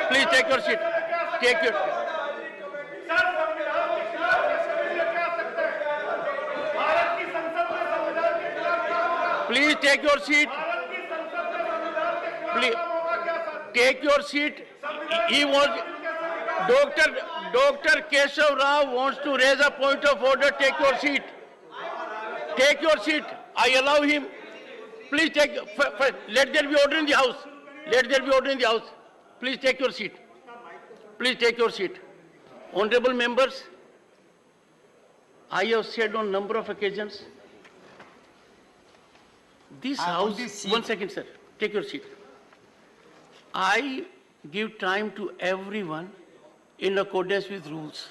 Please take your seat. Take your. Please take your seat. Please take your seat. He was Dr. Keshav Rao wants to raise a point of order. Take your seat. Take your seat. I allow him. Please take. Let there be order in the house. Let there be order in the house. Please take your seat. Please take your seat. Honorable members, I have said on number of occasions, this house, one second sir, take your seat. I give time to everyone in accordance with rules.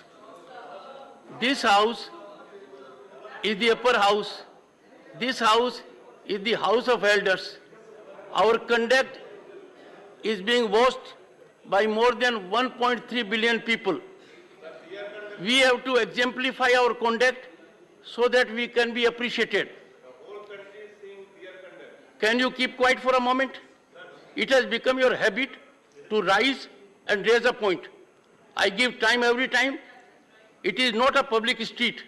This house is the upper house. This house is the house of elders. Our conduct is being watched by more than 1.3 billion people. We have to exemplify our conduct so that we can be appreciated. Can you keep quiet for a moment? It has become your habit to rise and raise a point. I give time every time. It is not a public street.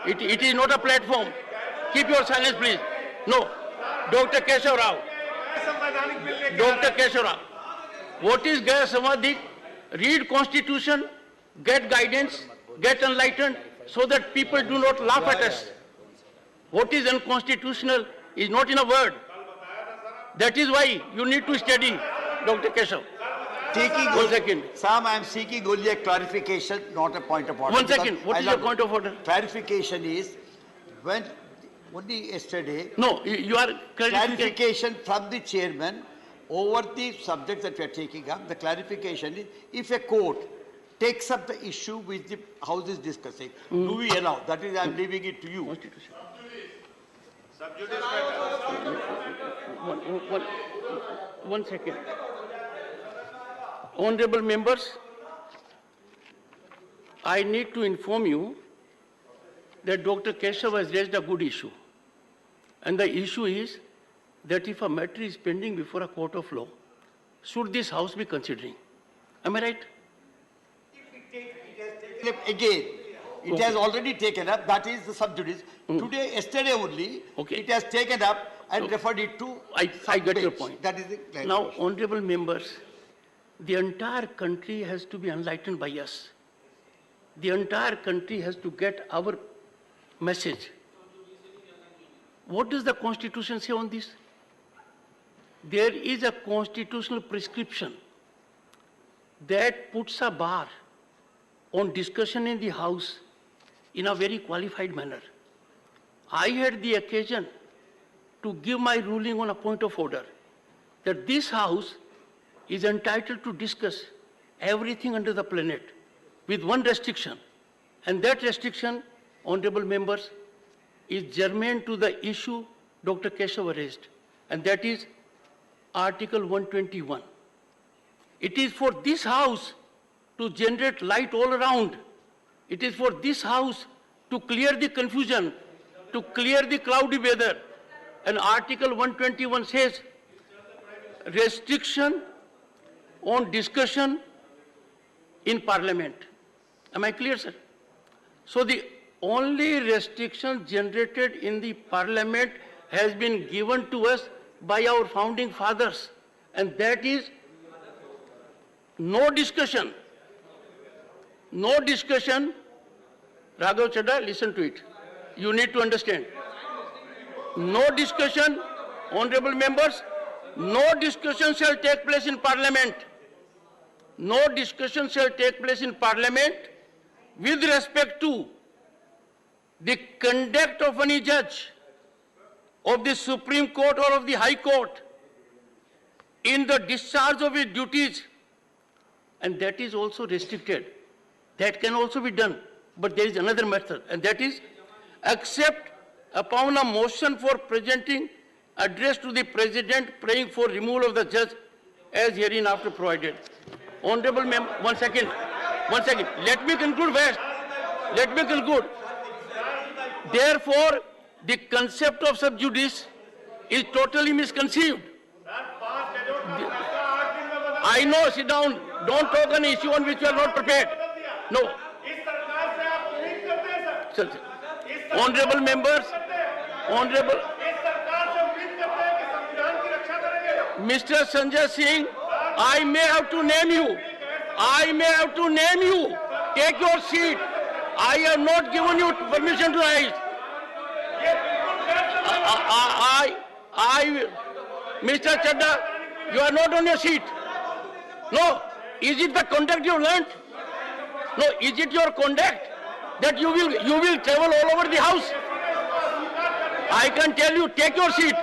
It is not a platform. Keep your silence, please. No. Dr. Keshav Rao. Dr. Keshav Rao. What is Gaya Samadhi? Read Constitution, get guidance, get enlightened, so that people do not laugh at us. What is unconstitutional is not in a word. That is why you need to study, Dr. Keshav. One second. Sam, I am seeking only a clarification, not a point of order. 1 second. What is your point of order? Clarification is, when only yesterday... No, you are... Clarification from the chairman over the subject that we are taking up. The clarification is, if a court takes up the issue which the House is discussing, do we allow? That is, I am leaving it to you. One second. Honorable members, I need to inform you that Dr. Keshav has raised a good issue. And the issue is that if a matter is pending before a court of law, should this House be considering? Am I right? Again, it has already taken up, that is the sub judice. Today, yesterday only, it has taken up and referred it to... I get your point. That is the now, honorable members, the entire country has to be enlightened by us. The entire country has to get our message. What does the Constitution say on this? There is a constitutional prescription that puts a bar on discussion in the House in a very qualified manner. I had the occasion to give my ruling on a point of order that this House is entitled to discuss everything under the planet with one restriction, and that restriction, honorable members, is germane to the issue Dr. Keshav raised, and that is Article 121. It is for this House to generate light all around. It is for this House to clear the confusion, to clear the cloudy weather. And Article 121 says restriction on discussion in Parliament. Am I clear, sir? So the only restriction generated in the Parliament has been given to us by our founding fathers, and that is no discussion. No discussion. Raghav Chadha, listen to it. You need to understand. No discussion, honorable members, no discussion shall take place in Parliament. No discussion shall take place in Parliament with respect to the conduct of any judge of the Supreme Court or of the High Court in the discharge of his duties, and that is also restricted. That can also be done, but there is another method, and that is except upon a motion for presenting address to the President praying for removal of the judge as hereinafter provided. Honorable member, 1 second. Let me conclude first. Let me conclude. Therefore, the concept of sub judice is totally misconceived. I know, sit down. Don't talk on an issue on which you are not prepared. No. Sir, honorable members, honorable Mr. Sanjay Singh, I may have to name you. I may have to name you. Take your seat. I have not given you permission to rise. Mr. Chadda, you are not on your seat. No. Is it the conduct you learnt? No. Is it your conduct that you will travel all over the house? I can tell you, take your seat.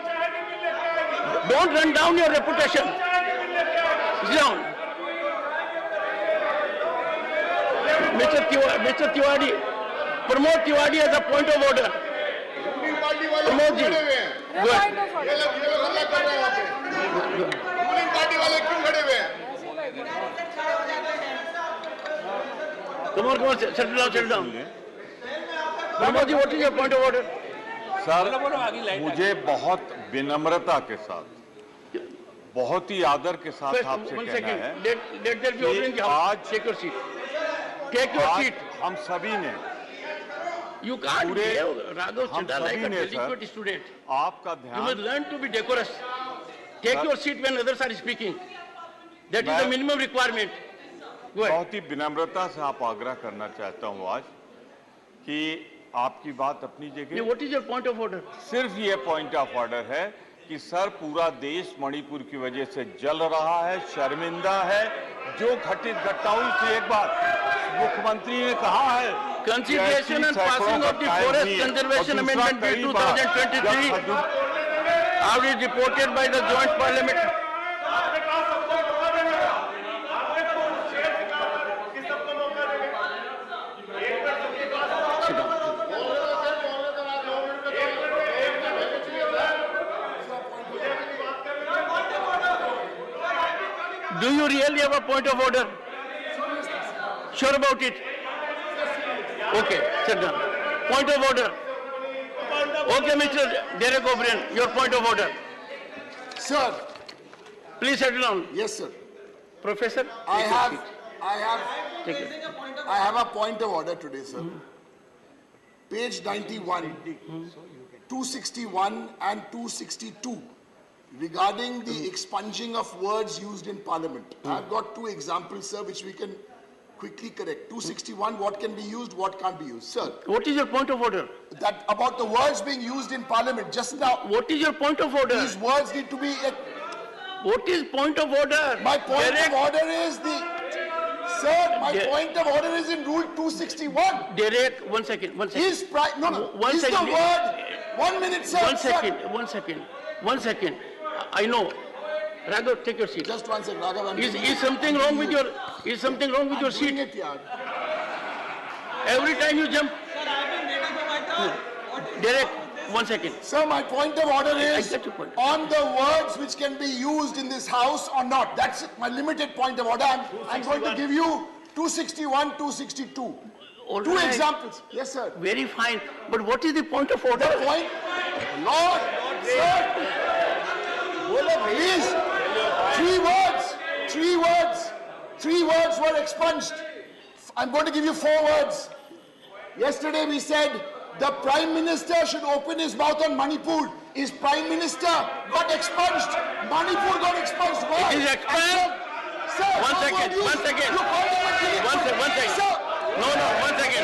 Don't run down your reputation. Sit down. Mr. Tiwari, Pramod Tiwari has a point of order. Pramod ji. ये लोग हल्ला कर रहे हैं वहाँ पे। Ruling party वाले क्यों खड़े हुए हैं? Come on, settle down. Pramod ji, what is your point of order? Sir, मुझे बहुत विनम्रता के साथ, बहुत ही आदर के साथ आपसे कहना है Let there be order in the house. Take your seat. Take your seat. हम सभी ने You can't behave, Raghav Chadda, like a delinquent student. आपका You must ध्यान learn to be decorous. Take your seat when others are speaking. That is the minimum requirement. Go ahead. बहुत ही विनम्रता से आप आग्रह करना चाहता हूँ आज कि आपकी बात अपनी जगह। What is your point of order? सिर्फ ये पॉइंट ऑफ ऑर्डर है कि सर पूरा देश मणिपुर की वजह से जल रहा है, शर्मिंदा है। जो घटित घटनाओं से एक बार मुख्यमंत्री ने कहा है Consideration and passing of the Forest Conservation Amendment Bill 2023 how is reported by the Joint Parliament. Sit down. Do you really have a point of order? Sure about it? Okay, sit down. Point of order. Okay, Mr. Derek O'Brien, your point of order. Sir, Please settle down. yes sir. Professor, I take your have, seat. Take it. I have a point of order today, sir. Page 91, 261 and 262 regarding the expunging of words used in Parliament. I've got two examples, sir, which we can quickly correct. 261, what can be used, what can't be used. Sir, What is your point of order? that about the words being used in Parliament just now, What is your point of order? these words need to be, What is point of order? my point Derek, of order is sir, my Yeah. point of order is in Rule 261. Derek, one second. Is no, One is second. the word, 1 minute, sir. One sir. second. I know. Raghav, take your seat. Just 1 second, Raghav. I'm doing Is it. something wrong with your I'm seat? doing it, yaar. Every time you jump. Derek, 1 second. Sir, my point of order is get your point. on the words which can be used in this house or not. That's my limited point of order. I'm going to give you 261, 262. All Two right. examples. Yes, sir. Very fine. But what is the point of order? The point, Lord, sir, please, three words were expunged. I'm going to give you 4 words. Yesterday we said the Prime Minister should open his mouth on Manipur. His Prime Minister got expunged. Manipur got expunged. Why? It is expunged. Sir, One no second, word one used. second. You called him a One second. Sir, No, one second.